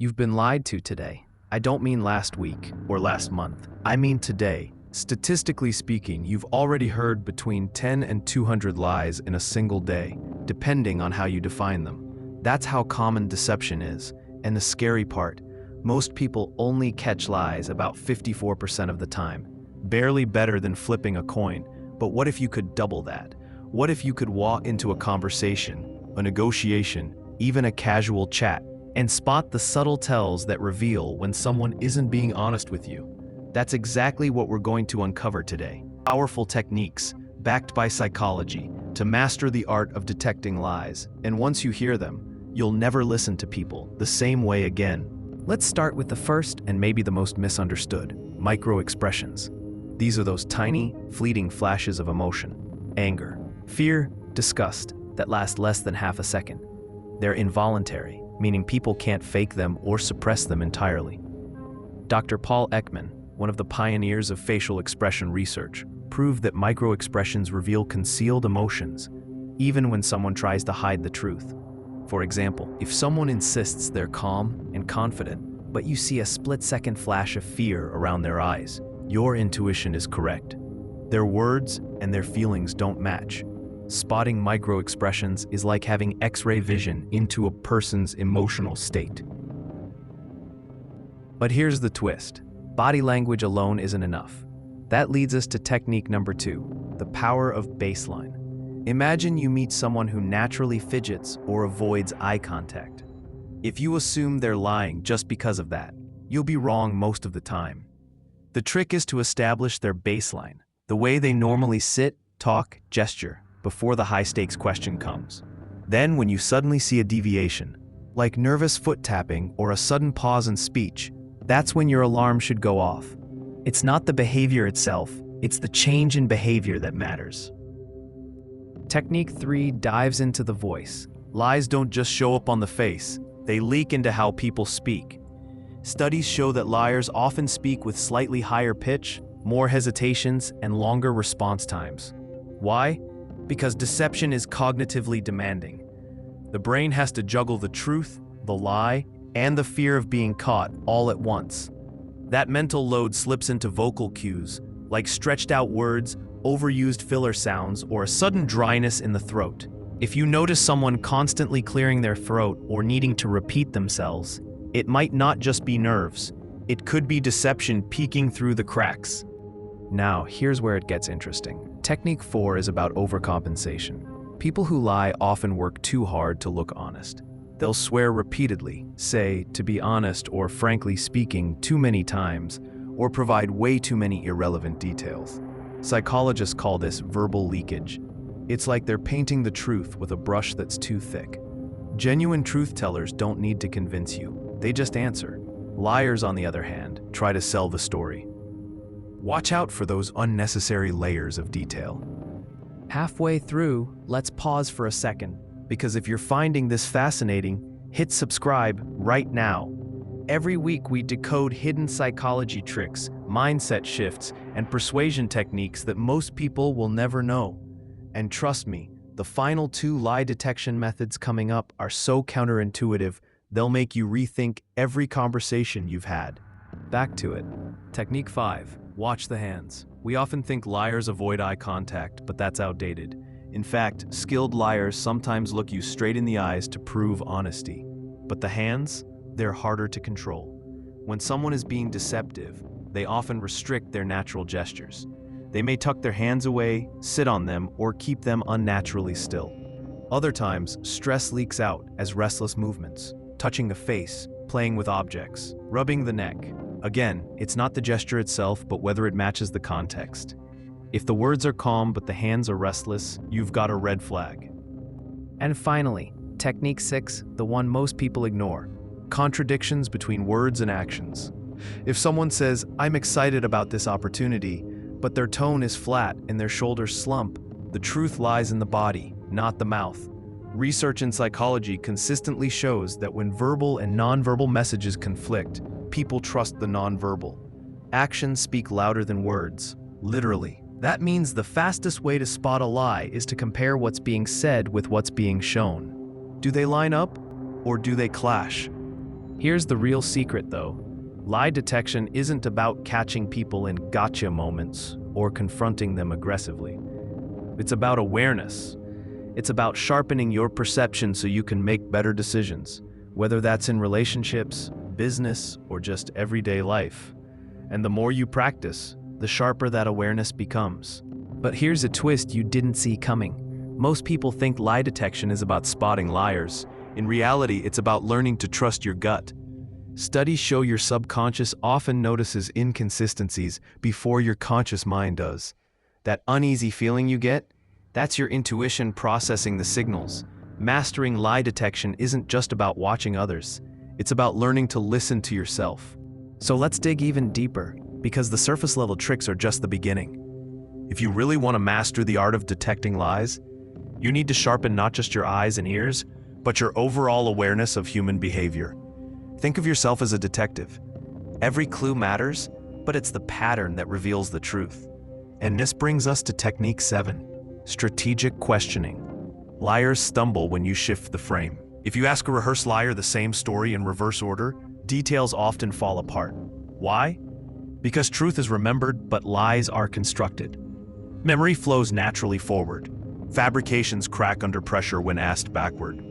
You've been lied to today. I don't mean last week or last month. I mean today. Statistically speaking, you've already heard between 10 and 200 lies in a single day, depending on how you define them. That's how common deception is. And the scary part, most people only catch lies about 54% of the time. Barely better than flipping a coin. But what if you could double that? What if you could walk into a conversation, a negotiation, even a casual chat, and spot the subtle tells that reveal when someone isn't being honest with you? That's exactly what we're going to uncover today. Powerful techniques, backed by psychology, to master the art of detecting lies. And once you hear them, you'll never listen to people the same way again. Let's start with the first and maybe the most misunderstood, microexpressions. These are those tiny, fleeting flashes of emotion, anger, fear, disgust, that last less than half a second. They're involuntary, meaning people can't fake them or suppress them entirely. Dr. Paul Ekman, one of the pioneers of facial expression research, proved that microexpressions reveal concealed emotions, even when someone tries to hide the truth. For example, if someone insists they're calm and confident, but you see a split-second flash of fear around their eyes, your intuition is correct. Their words and their feelings don't match. Spotting microexpressions is like having X-ray vision into a person's emotional state. But here's the twist. Body language alone isn't enough. That leads us to technique number 2, the power of baseline. Imagine you meet someone who naturally fidgets or avoids eye contact. If you assume they're lying just because of that, you'll be wrong most of the time. The trick is to establish their baseline, the way they normally sit, talk, gesture, before the high-stakes question comes. Then when you suddenly see a deviation, like nervous foot tapping or a sudden pause in speech, that's when your alarm should go off. It's not the behavior itself, it's the change in behavior that matters. Technique 3 dives into the voice. Lies don't just show up on the face, they leak into how people speak. Studies show that liars often speak with slightly higher pitch, more hesitations, and longer response times. Why? Because deception is cognitively demanding. The brain has to juggle the truth, the lie, and the fear of being caught all at once. That mental load slips into vocal cues, like stretched out words, overused filler sounds, or a sudden dryness in the throat. If you notice someone constantly clearing their throat or needing to repeat themselves, it might not just be nerves. It could be deception peeking through the cracks. Now, here's where it gets interesting. Technique 4 is about overcompensation. People who lie often work too hard to look honest. They'll swear repeatedly, say, to be honest or frankly speaking too many times, or provide way too many irrelevant details. Psychologists call this verbal leakage. It's like they're painting the truth with a brush that's too thick. Genuine truth-tellers don't need to convince you, they just answer. Liars, on the other hand, try to sell the story. Watch out for those unnecessary layers of detail. Halfway through, let's pause for a second, because if you're finding this fascinating, hit subscribe right now. Every week we decode hidden psychology tricks, mindset shifts, and persuasion techniques that most people will never know. And trust me, the final 2 lie detection methods coming up are so counterintuitive, they'll make you rethink every conversation you've had. Back to it. Technique 5. Watch the hands. We often think liars avoid eye contact, but that's outdated. In fact, skilled liars sometimes look you straight in the eyes to prove honesty. But the hands? They're harder to control. When someone is being deceptive, they often restrict their natural gestures. They may tuck their hands away, sit on them, or keep them unnaturally still. Other times, stress leaks out as restless movements, touching the face, playing with objects, rubbing the neck. Again, it's not the gesture itself, but whether it matches the context. If the words are calm but the hands are restless, you've got a red flag. And finally, technique 6, the one most people ignore. Contradictions between words and actions. If someone says, "I'm excited about this opportunity," but their tone is flat and their shoulders slump, the truth lies in the body, not the mouth. Research in psychology consistently shows that when verbal and nonverbal messages conflict, people trust the nonverbal. Actions speak louder than words, literally. That means the fastest way to spot a lie is to compare what's being said with what's being shown. Do they line up, or do they clash? Here's the real secret though. Lie detection isn't about catching people in gotcha moments or confronting them aggressively. It's about awareness. It's about sharpening your perception so you can make better decisions, whether that's in relationships, business, or just everyday life. And the more you practice, the sharper that awareness becomes. But here's a twist you didn't see coming. Most people think lie detection is about spotting liars. In reality, it's about learning to trust your gut. Studies show your subconscious often notices inconsistencies before your conscious mind does. That uneasy feeling you get? That's your intuition processing the signals. Mastering lie detection isn't just about watching others. It's about learning to listen to yourself. So let's dig even deeper, because the surface level tricks are just the beginning. If you really want to master the art of detecting lies, you need to sharpen not just your eyes and ears, but your overall awareness of human behavior. Think of yourself as a detective. Every clue matters, but it's the pattern that reveals the truth. And this brings us to technique 7, strategic questioning. Liars stumble when you shift the frame. If you ask a rehearsed liar the same story in reverse order, details often fall apart. Why? Because truth is remembered, but lies are constructed. Memory flows naturally forward. Fabrications crack under pressure when asked backward.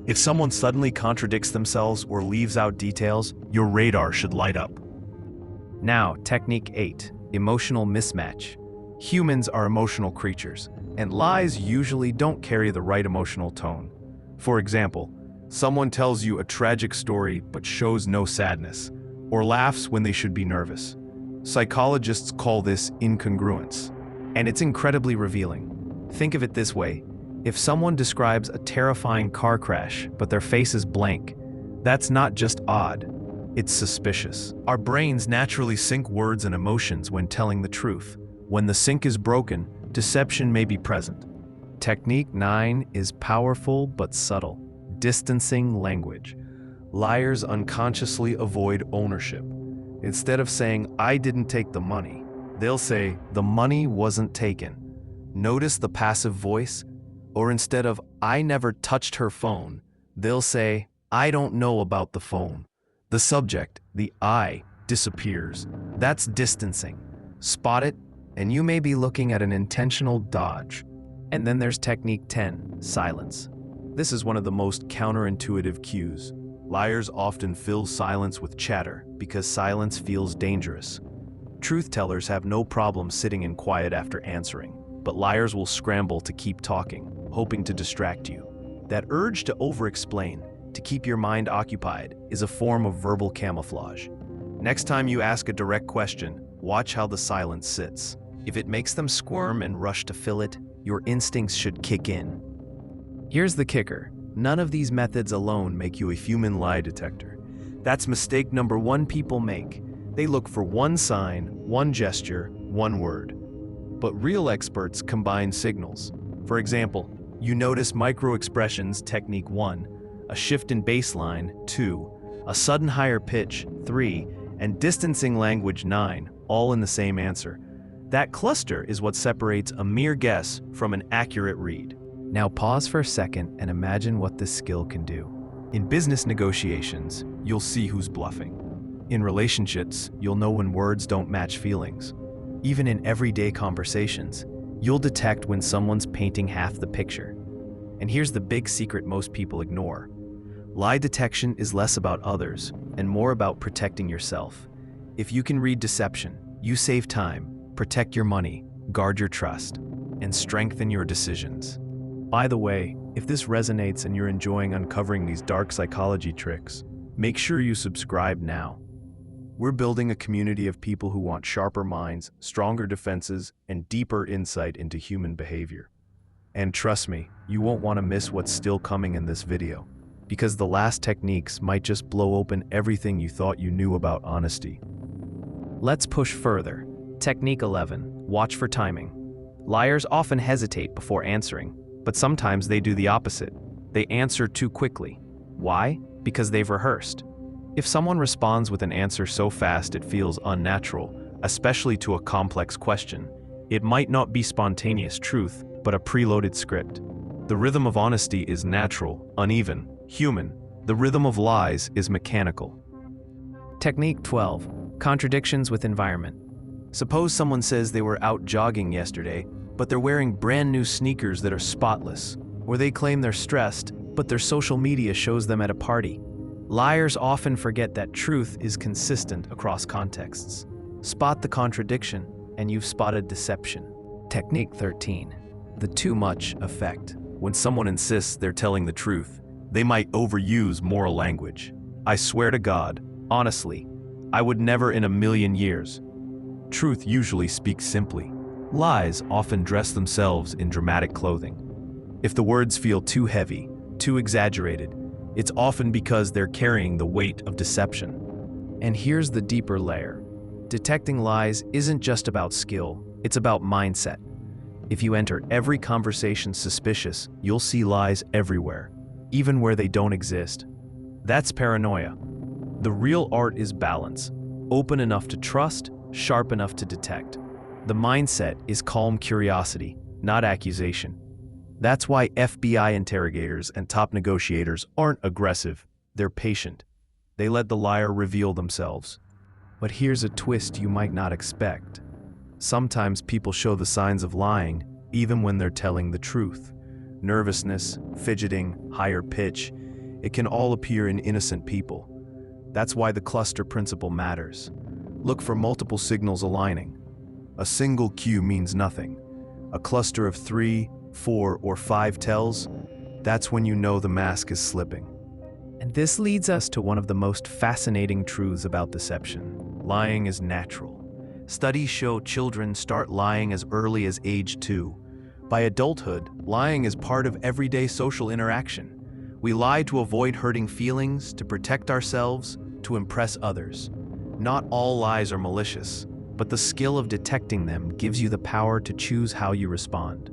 If someone suddenly contradicts themselves or leaves out details, your radar should light up. Now, technique 8, emotional mismatch. Humans are emotional creatures, and lies usually don't carry the right emotional tone. For example, someone tells you a tragic story but shows no sadness, or laughs when they should be nervous. Psychologists call this incongruence, and it's incredibly revealing. Think of it this way. If someone describes a terrifying car crash, but their face is blank, that's not just odd, it's suspicious. Our brains naturally sync words and emotions when telling the truth. When the sync is broken, deception may be present. Technique 9 is powerful but subtle. Distancing language. Liars unconsciously avoid ownership. Instead of saying, "I didn't take the money," they'll say, "The money wasn't taken." Notice the passive voice? Or instead of, "I never touched her phone," they'll say, "I don't know about the phone." The subject, the I, disappears. That's distancing. Spot it, and you may be looking at an intentional dodge. And then there's technique 10, silence. This is one of the most counterintuitive cues. Liars often fill silence with chatter because silence feels dangerous. Truth tellers have no problem sitting in quiet after answering, but liars will scramble to keep talking, hoping to distract you. That urge to over-explain, to keep your mind occupied, is a form of verbal camouflage. Next time you ask a direct question, watch how the silence sits. If it makes them squirm and rush to fill it, your instincts should kick in. Here's the kicker. None of these methods alone make you a human lie detector. That's mistake number one people make. They look for one sign, one gesture, one word. But real experts combine signals. For example, you notice microexpressions, technique 1, a shift in baseline, 2, a sudden higher pitch, 3, and distancing language, 9, all in the same answer. That cluster is what separates a mere guess from an accurate read. Now pause for a second and imagine what this skill can do. In business negotiations, you'll see who's bluffing. In relationships, you'll know when words don't match feelings. Even in everyday conversations, you'll detect when someone's painting half the picture. And here's the big secret most people ignore. Lie detection is less about others and more about protecting yourself. If you can read deception, you save time, protect your money, guard your trust, and strengthen your decisions. By the way, if this resonates and you're enjoying uncovering these dark psychology tricks, make sure you subscribe now. We're building a community of people who want sharper minds, stronger defenses, and deeper insight into human behavior. And trust me, you won't want to miss what's still coming in this video, because the last techniques might just blow open everything you thought you knew about honesty. Let's push further. Technique 11, watch for timing. Liars often hesitate before answering, but sometimes they do the opposite. They answer too quickly. Why? Because they've rehearsed. If someone responds with an answer so fast it feels unnatural, especially to a complex question, it might not be spontaneous truth, but a preloaded script. The rhythm of honesty is natural, uneven, human, The rhythm of lies is mechanical. Technique 12. Contradictions with environment. Suppose someone says they were out jogging yesterday, but they're wearing brand new sneakers that are spotless. Or they claim they're stressed, but their social media shows them at a party. Liars often forget that truth is consistent across contexts. Spot the contradiction, and you've spotted deception. Technique 13. The too much effect. When someone insists they're telling the truth, they might overuse moral language. I swear to God, honestly, I would never in a million years. Truth usually speaks simply. Lies often dress themselves in dramatic clothing. If the words feel too heavy, too exaggerated, it's often because they're carrying the weight of deception. And here's the deeper layer. Detecting lies isn't just about skill, it's about mindset. If you enter every conversation suspicious, you'll see lies everywhere, even where they don't exist. That's paranoia. The real art is balance, open enough to trust, sharp enough to detect. The mindset is calm curiosity, not accusation. That's why FBI interrogators and top negotiators aren't aggressive, they're patient. They let the liar reveal themselves. But here's a twist you might not expect. Sometimes people show the signs of lying, even when they're telling the truth. Nervousness, fidgeting, higher pitch, it can all appear in innocent people. That's why the cluster principle matters. Look for multiple signals aligning. A single cue means nothing. A cluster of 3, 4, or 5 tells, that's when you know the mask is slipping. And this leads us to one of the most fascinating truths about deception. Lying is natural. Studies show children start lying as early as age 2. By adulthood, lying is part of everyday social interaction. We lie to avoid hurting feelings, to protect ourselves, to impress others. Not all lies are malicious, but the skill of detecting them gives you the power to choose how you respond.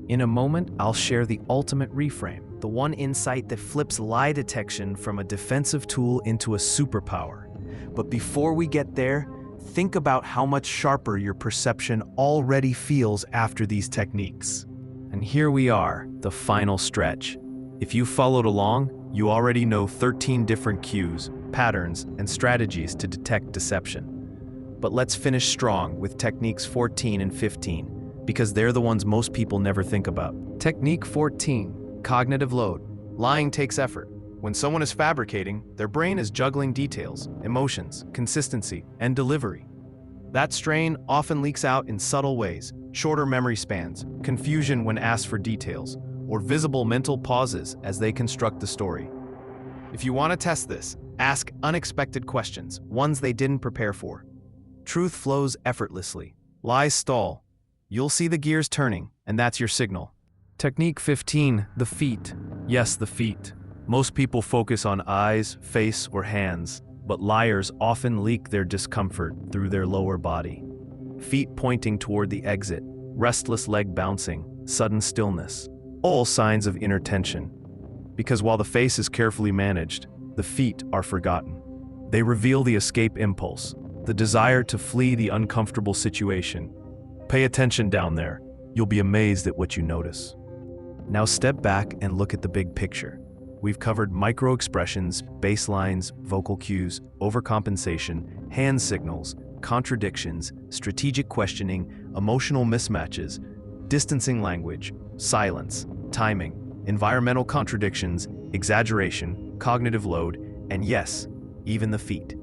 In a moment, I'll share the ultimate reframe, the one insight that flips lie detection from a defensive tool into a superpower. But before we get there, think about how much sharper your perception already feels after these techniques. And here we are, the final stretch. If you followed along, you already know 13 different cues, patterns, and strategies to detect deception. But let's finish strong with techniques 14 and 15, because they're the ones most people never think about. Technique 14, cognitive load. Lying takes effort. When someone is fabricating, their brain is juggling details, emotions, consistency, and delivery. That strain often leaks out in subtle ways: shorter memory spans, confusion when asked for details, or visible mental pauses as they construct the story. If you want to test this, ask unexpected questions, ones they didn't prepare for. Truth flows effortlessly. Lies stall. You'll see the gears turning, and that's your signal. Technique 15, the feet. Yes, the feet. Most people focus on eyes, face, or hands, but liars often leak their discomfort through their lower body. Feet pointing toward the exit, restless leg bouncing, sudden stillness, all signs of inner tension. Because while the face is carefully managed, the feet are forgotten. They reveal the escape impulse, the desire to flee the uncomfortable situation. Pay attention down there. You'll be amazed at what you notice. Now step back and look at the big picture. We've covered microexpressions, baselines, vocal cues, overcompensation, hand signals, contradictions, strategic questioning, emotional mismatches, distancing language, silence, timing, environmental contradictions, exaggeration, cognitive load, and yes, even the feet.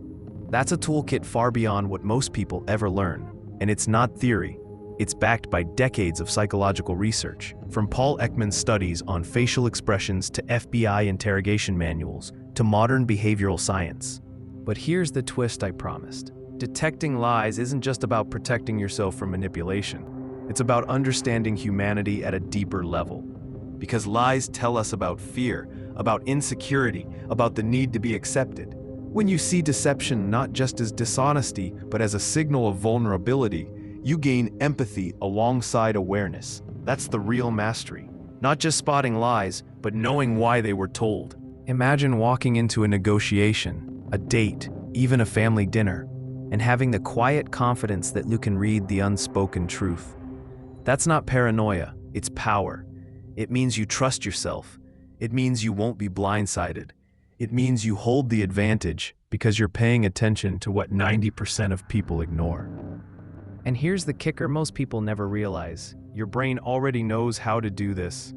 That's a toolkit far beyond what most people ever learn. And it's not theory. It's backed by decades of psychological research, from Paul Ekman's studies on facial expressions to FBI interrogation manuals to modern behavioral science. But here's the twist I promised. Detecting lies isn't just about protecting yourself from manipulation. It's about understanding humanity at a deeper level. Because lies tell us about fear, about insecurity, about the need to be accepted. When you see deception not just as dishonesty, but as a signal of vulnerability, you gain empathy alongside awareness. That's the real mastery. Not just spotting lies, but knowing why they were told. Imagine walking into a negotiation, a date, even a family dinner, and having the quiet confidence that you can read the unspoken truth. That's not paranoia, it's power. It means you trust yourself. It means you won't be blindsided. It means you hold the advantage because you're paying attention to what 90% of people ignore. And here's the kicker most people never realize. Your brain already knows how to do this.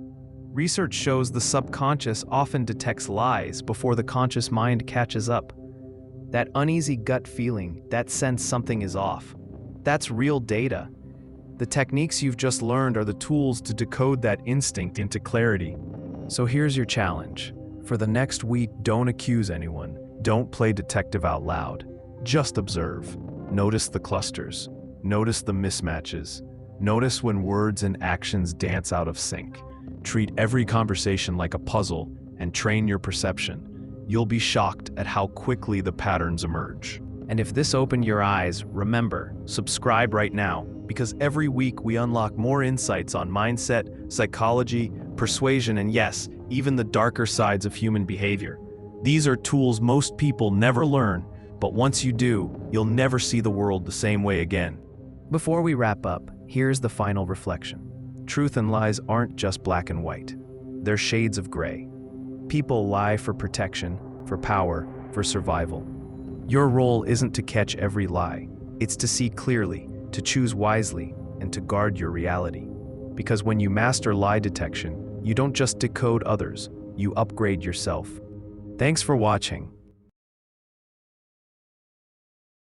Research shows the subconscious often detects lies before the conscious mind catches up. That uneasy gut feeling, that sense something is off. That's real data. The techniques you've just learned are the tools to decode that instinct into clarity. So here's your challenge. For the next week, don't accuse anyone. Don't play detective out loud. Just observe. Notice the clusters. Notice the mismatches. Notice when words and actions dance out of sync. Treat every conversation like a puzzle and train your perception. You'll be shocked at how quickly the patterns emerge. And if this opened your eyes, remember, subscribe right now, because every week we unlock more insights on mindset, psychology, persuasion, and yes, even the darker sides of human behavior. These are tools most people never learn, but once you do, you'll never see the world the same way again. Before we wrap up, here's the final reflection. Truth and lies aren't just black and white. They're shades of gray. People lie for protection, for power, for survival. Your role isn't to catch every lie. It's to see clearly, to choose wisely, and to guard your reality. Because when you master lie detection, you don't just decode others, you upgrade yourself. Thanks for watching.